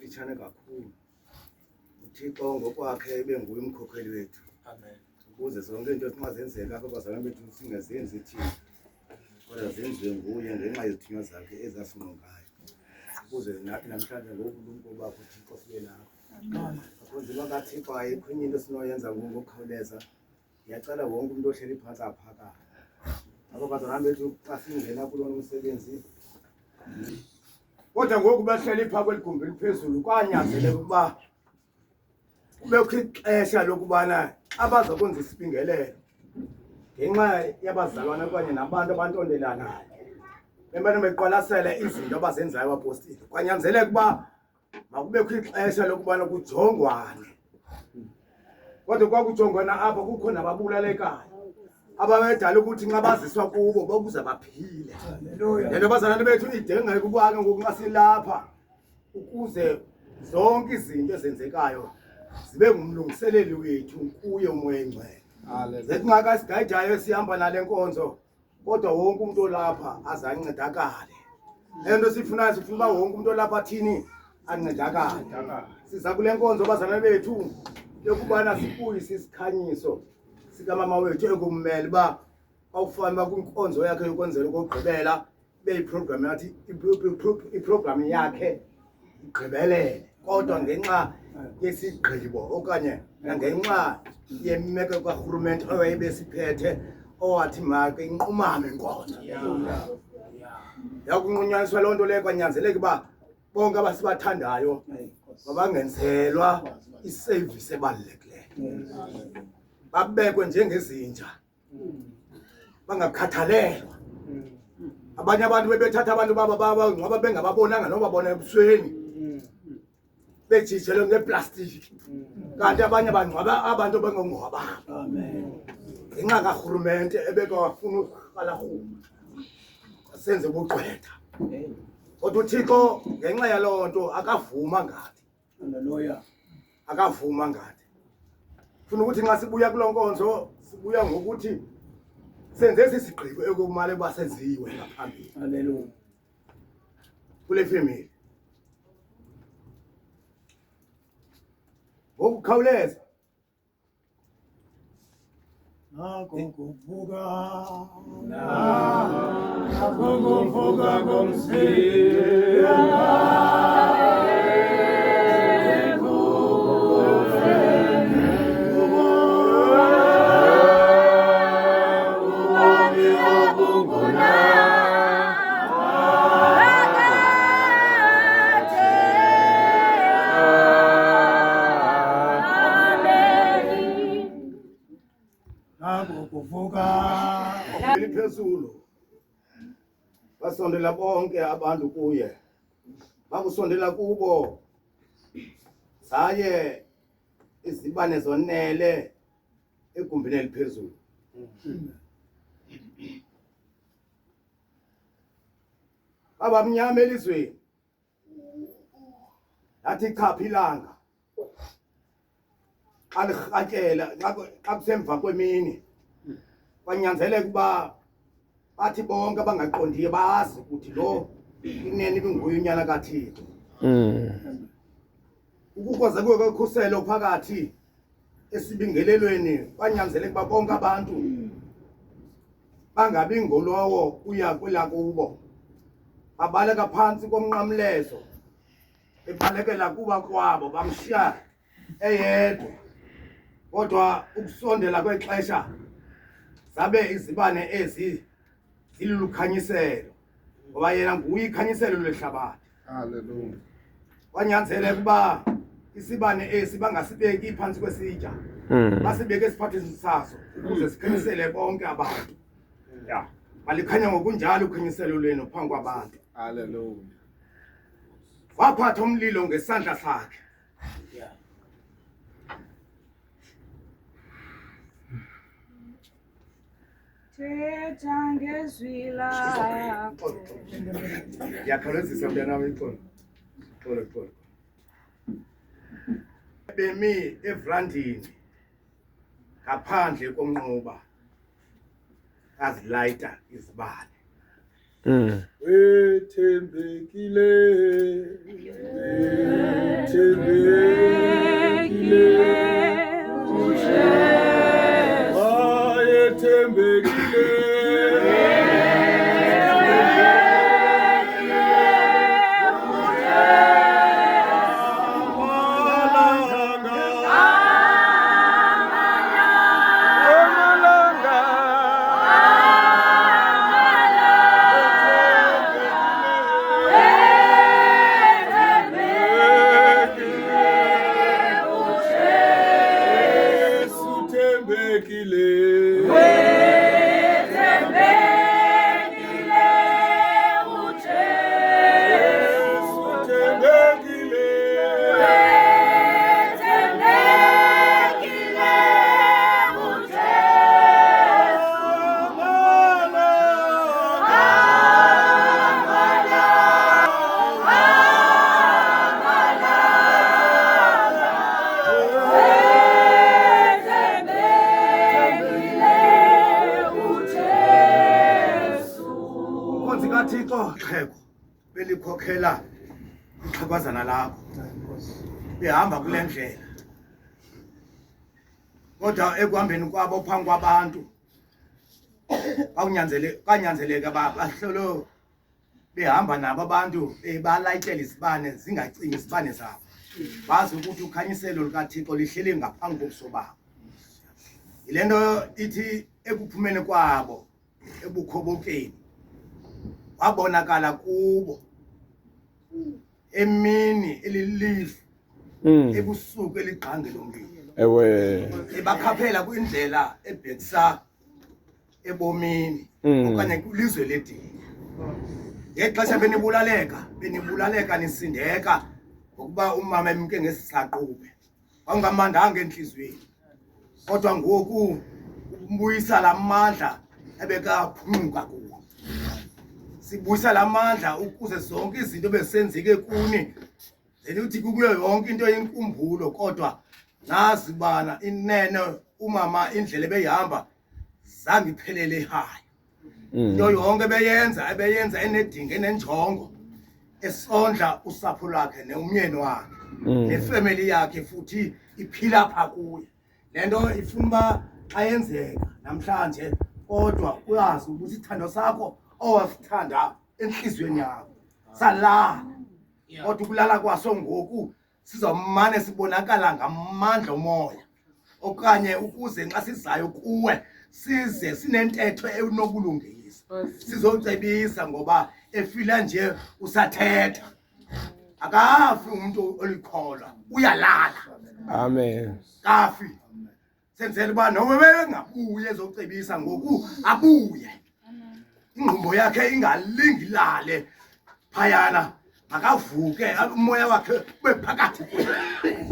mfitshane kakhulu. uThixo ngokwakhe ebe nguye umkhokheli wethu. Amen. Ukuze zonke into esingazenzelanga abazalwane bethu singazenzi thina, kodwa zenziwe nguye ngenxa yezithunywa zakhe ezasinqongayo. Ukuze nathi namhlanje ngobulumko bakho Thixo sibe nakho. Akhonze bakaThixo ayikho enye into esinoyenza ngokukhawuleza. Ngiyacela wonke umuntu ohleli phansi aphakame. Abazalwane bethu xa singena kulona umsebenzi, kodwa ngoku bahleli phaa kweligumbi eliphezulu kwanyanzeleka ukuba kubekho ixesha lokubana abazakwenza isibingelelo ngenxa yabazalwane okanye nabantu abantondelanayo bemane beqwalasela izinto abazenzayo abapostile. Kwanyanzeleka ukuba makubekho ixesha lokubana kujongwane, kodwa kwakujongwana apha kukho nababulalekayo ababedala ukuthi nxa baziswa kubo bokuze baphile. Lento abazalwane bethu idingeka ukuba ke ngoku nxa silapha ukuze zonke izinto ezenzekayo zibe ngumlungiseleli wethu kuye umoya engcwele. Zethi nxa kasigayidayo sihamba nale nkonzo, kodwa wonke umuntu olapha aze ancedakale. Lento sifunayo sifuna uba wonke umuntu olapha athini ancedakale. Siza kule nkonzo abazalwane bethu yokubana sibuyise isikhanyiso sikamama wethu ekumele uba awufana kwinkonzo yakhe yokwenzela ukugqibela beyiprogram yathi iprogram yakhe igqibelele, kodwa ngenxa yesigqibo okanye ngenxa yemeko karhulumente owayebesiphethe owathi make inqumame inkonzo. Yakunqunyaniswa loo nto leyo kwanyanzeleka uba bonke abasibathandayo mabangenzelwa iseyivisi ebalulekileyo, babekwe njengezinja bangakhathalelwa. Abanye abantu bebethatha abantu baba ngoba bengababonanga noba bona ebusweni bejijelwe ngeplastiki, kanti abanye bangcwaba abantu bengongcwabanga ngenxa karhulumente ebekawafuna uqala rhuma senze ubuqwetha. Kodwa uThixo ngenxa yaloo nto akavuma ngathi, akavuma ngathi. Funa ukuthi nxa sibuya kuloo nkonzo sibuya ngokuthi senze esi sigqibo ekumele uba senziwe ngaphambili. Haleluya. Kule family ngokukhawuleza nakukuvuka komsiya eliphezulu. Basondela bonke abantu kuye, bakusondela kubo zaye izibane zonele egumbini eliphezulu. Baba mnyama elizweni lathi chapha ilanga alirhatyela xa kusemva kwemini. Kwanyanzeleka ukuba bathi bonke abangaqondiyo bazi ukuthi lo inene ibinguye unyana kaThixo. Ukukoza kwekhuselo phakathi esibingelelweni kwanyanzeleka ukuba bonke abantu bangabi ngolowo uya kwelakubo, babaleka phantsi komnqamlezo bebalekela kuba kwabo bamshiya eyedwa. Kodwa ukusondela kwexesha zabe izibane ezi zilulukhanyiselo, ngoba yena nguye ikhanyiselo lehlabathi. Haleluya. Kwanyanzeleka ukuba isibane esi bangasibeki phantsi kwesitya, basibeke esiphathini saso ukuze sikhanyisele bonke abantu. Balikhanya ngokunjalo ukhanyiselo lwenu phambi kwabantu. Haleluya. Waphatha umlilo ngesandla sakhe. Thetha ngezwi lakho. Yakhawulezisa mntana wami xolo. Bemi evrandini ngaphandle komnquba azilayita izibane. Wethembekile kuphela ixhegwazana lakho behamba kule ndlela kodwa ekuhambeni kwabo phambi kwabantu kanyanzeleka bahlolo behamba nabo abantu balayitela isibane zingacingi isibane sabo bazi ukuthi ukhanyiselo lukaThixo lihleli ngaphansi kobuso babo ilento ithi ekuphumeni kwabo ebukhobokeni wabonakala kubo emini elilifu ebusuku eligqange lomlilo ebakhaphela kwindlela ebhekisa ebomini okanye kulizwe ledini ngexesha benibulaleka nisindeka ngokuba umama emke ngesisaqube wangamandanga enhlizweni kodwa ngoku umbuyisa lamandla ebekaphunguka kuwo sibuyisa lamandla ukuze zonke izinto besenzeke kuni zelithi kukuyo yonke into yenkumbulo kodwa nazi bana inene umama indlela ebeyihamba zangiphelele ekhaya into yonke ebeyenza enedinga enenjongo esondla usapho lwakhe nomyeni wakhe nefamily yakhe futhi iphila pha kuye lento ifuna uba ayenzeka namhlanje kodwa uyazi ukuthi ithando sakho owasithanda enhlizweni yakho salala kodwa ukulala kwaso ngoku sizomane sibonakala ngamandla omoya okanye ukuze nxa sizayo kuwe size sinentetho enobulungisa sizocebisa ngoba efila nje usathetha akafi umuntu olikholwa uyalala amen kafi senzele uba noma bengabuye ezocebisa ngoku abuye ingqondo yakhe ingalingilale phayana makavuke umoya wakhe ube phakathi